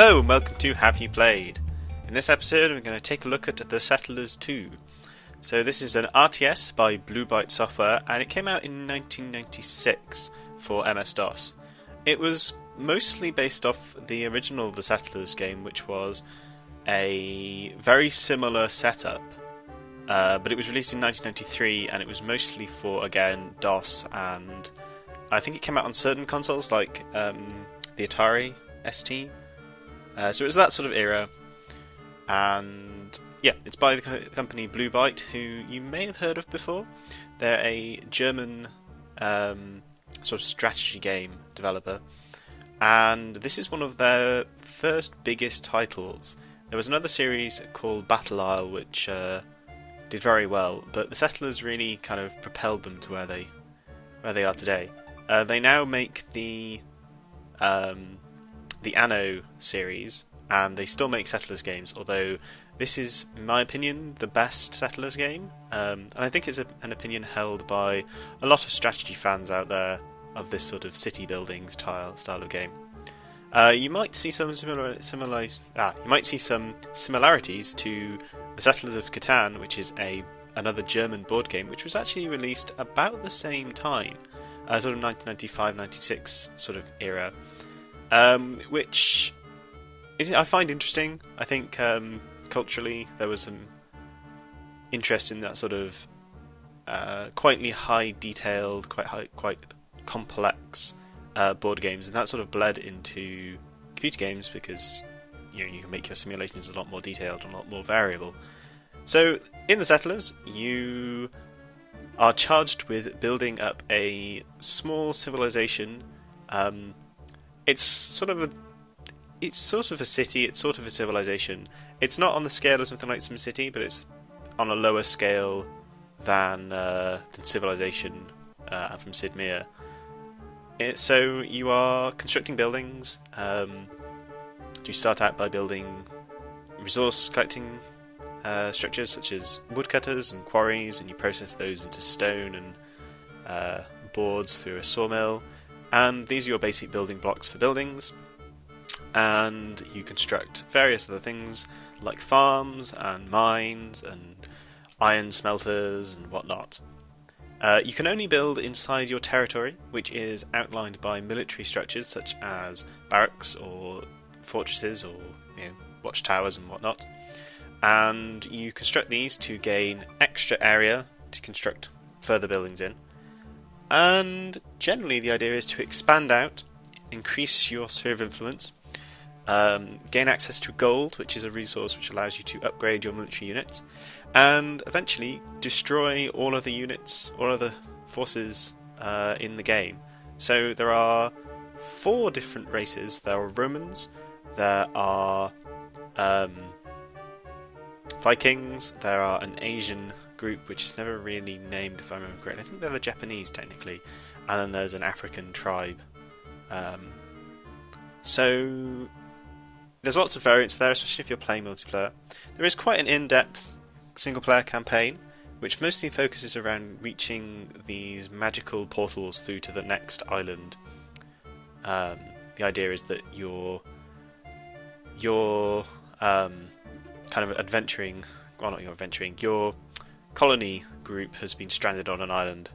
Hello and welcome to Have You Played? In this episode we're going to take a look at The Settlers 2. So this is an RTS by Blue Byte Software and it came out in 1996 for MS-DOS. It was mostly based off the original The Settlers game, which was a very similar setup, but it was released in 1993 and it was mostly for, again, DOS, and I think it came out on certain consoles like the Atari ST. So it was that sort of era, and yeah, it's by the company Blue Byte, who you may have heard of before. They're a German sort of strategy game developer, and this is one of their first biggest titles. There was another series called Battle Isle which did very well, but the Settlers really kind of propelled them to where they are today. They now make the Anno series, and they still make Settlers games, although this is, in my opinion, the best Settlers game, and I think it's an opinion held by a lot of strategy fans out there of this sort of city building style of game. You might see some similarities to the Settlers of Catan, which is another German board game, which was actually released about the same time, sort of 1995-96 sort of era. Which I find interesting. I think culturally there was some interest in that sort of quite high detailed, quite complex board games, and that sort of bled into computer games because you can make your simulations a lot more detailed and a lot more variable. So in the Settlers, you are charged with building up a small civilization. It's sort of a city. It's sort of a civilization. It's not on the scale of something like SimCity, but it's on a lower scale than Civilization from Sid Meier. So you are constructing buildings. You start out by building resource collecting structures such as woodcutters and quarries, and you process those into stone and boards through a sawmill. And these are your basic building blocks for buildings, and you construct various other things like farms and mines and iron smelters and whatnot. You can only build inside your territory, which is outlined by military structures such as barracks or fortresses or watchtowers and whatnot, and you construct these to gain extra area to construct further buildings in. And generally the idea is to expand out, increase your sphere of influence, gain access to gold, which is a resource which allows you to upgrade your military units, and eventually destroy all of the units, all of the forces in the game. So there are 4 different races. There are Romans, there are Vikings, there are an Asian group which is never really named, if I remember correctly. I think they're the Japanese technically, and then there's an African tribe. So there's lots of variants there, especially if you're playing multiplayer. There is quite an in-depth single-player campaign, which mostly focuses around reaching these magical portals through to the next island. The idea is that you're kind of adventuring. Well, not you're adventuring. Your colony group has been stranded on an island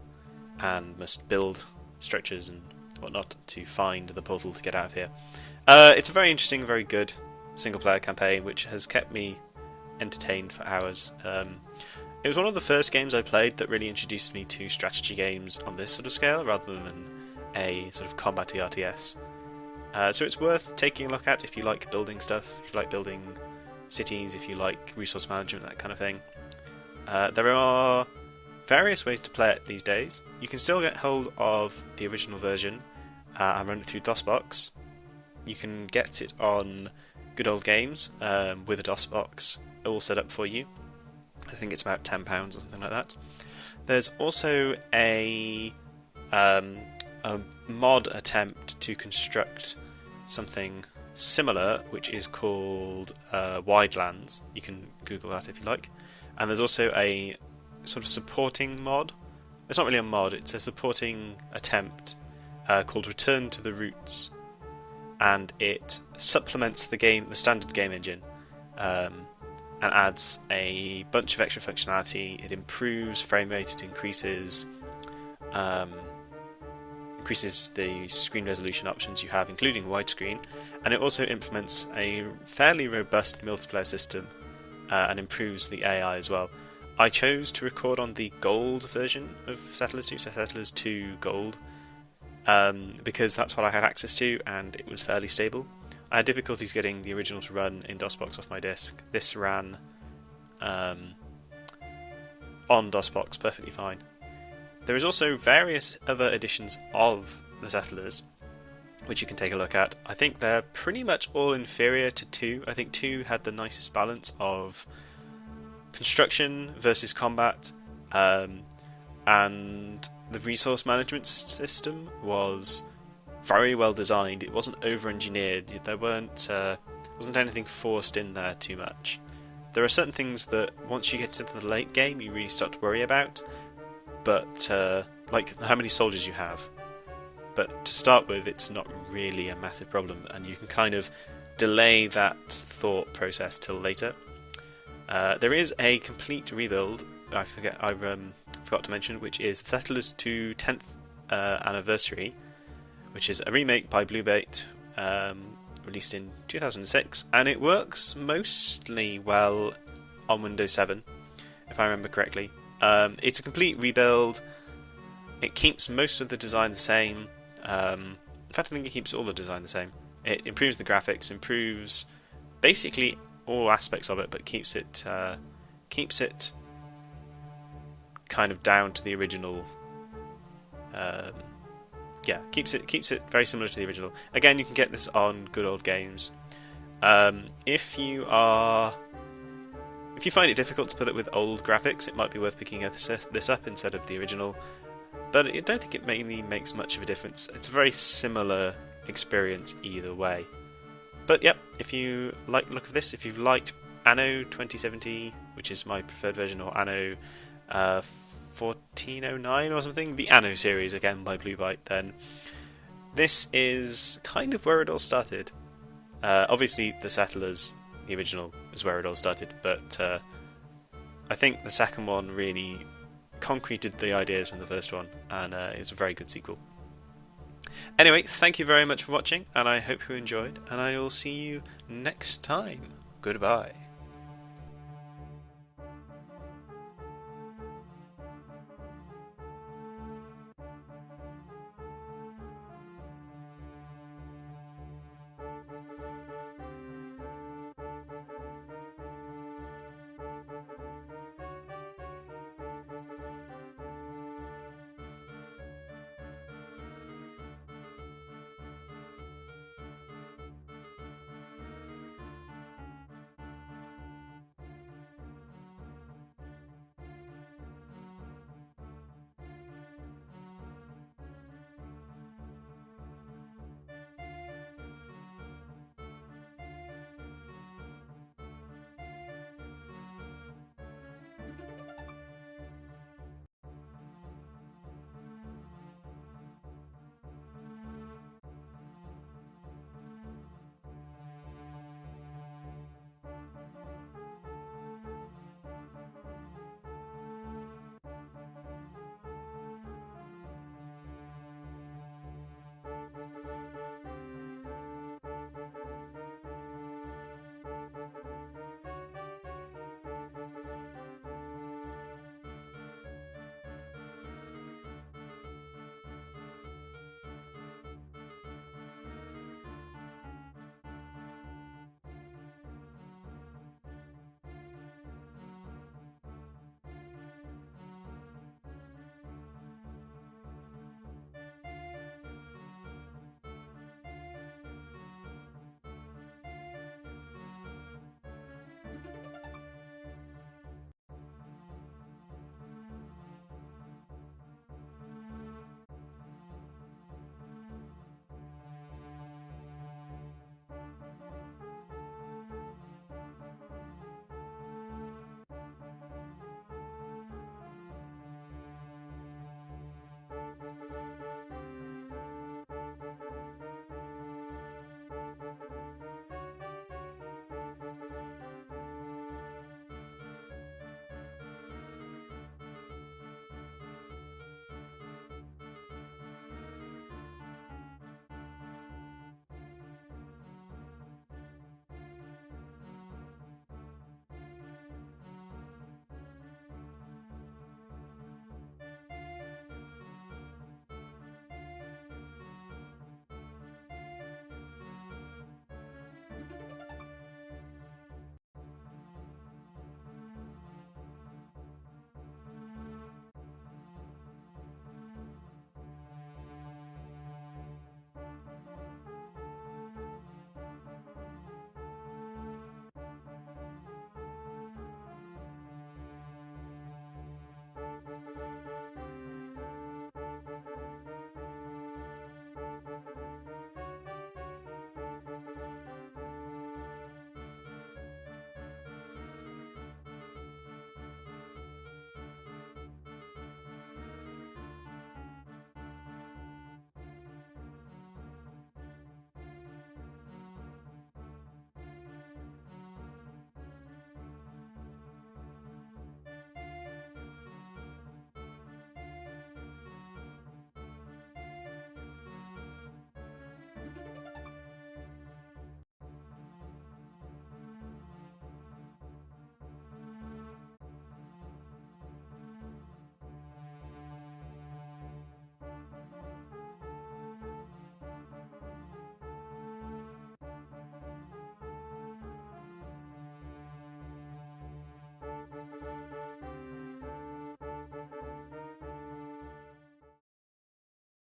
and must build structures and whatnot to find the portal to get out of here. It's a very interesting, very good single-player campaign which has kept me entertained for hours. It was one of the first games I played that really introduced me to strategy games on this sort of scale rather than a sort of combat RTS. So it's worth taking a look at if you like building stuff, if you like building cities, if you like resource management, that kind of thing. There are various ways to play it these days. You can still get hold of the original version and run it through DOSBox. You can get it on Good Old Games with a DOSBox all set up for you. I think it's about £10 or something like that. There's also a mod attempt to construct something similar, which is called Widelands. You can Google that if you like. And there's also a sort of supporting mod. It's not really a mod, it's a supporting attempt called Return to the Roots. and it supplements the standard game engine, and adds a bunch of extra functionality. It improves frame rate, it increases the screen resolution options you have, including widescreen, and it also implements a fairly robust multiplayer system and improves the AI as well. I chose to record on the gold version of Settlers 2, so Settlers 2 Gold, because that's what I had access to and it was fairly stable. I had difficulties getting the original to run in DOSBox off my disk. This ran on DOSBox perfectly fine. There is also various other editions of the Settlers, which you can take a look at. I think they're pretty much all inferior to 2. I think 2 had the nicest balance of construction versus combat, and the resource management system was very well designed. It wasn't over-engineered. There wasn't anything forced in there too much. There are certain things that once you get to the late game you really start to worry about, but like how many soldiers you have. But to start with, it's not really a massive problem, and you can kind of delay that thought process till later. There is a complete rebuild, I forgot to mention, which is Settlers 2 10th Anniversary, which is a remake by Bluebait, released in 2006, and it works mostly well on Windows 7, if I remember correctly. It's a complete rebuild. It keeps most of the design the same. In fact, I think it keeps all the design the same. It improves the graphics, improves basically all aspects of it, but keeps it kind of down to the original. Keeps it very similar to the original. Again, you can get this on Good Old Games. If you find it difficult to put it with old graphics, it might be worth picking this up instead of the original. But I don't think it mainly makes much of a difference. It's a very similar experience either way. But yep, if you like the look of this, if you've liked Anno 2070, which is my preferred version, or Anno 1409 or something, the Anno series again by Bluebite, then this is kind of where it all started. Obviously, the Settlers, the original, is where it all started, but I think the second one really concreted the ideas from the first one, and it's a very good sequel. Anyway, thank you very much for watching, and I hope you enjoyed, and I will see you next time. Goodbye.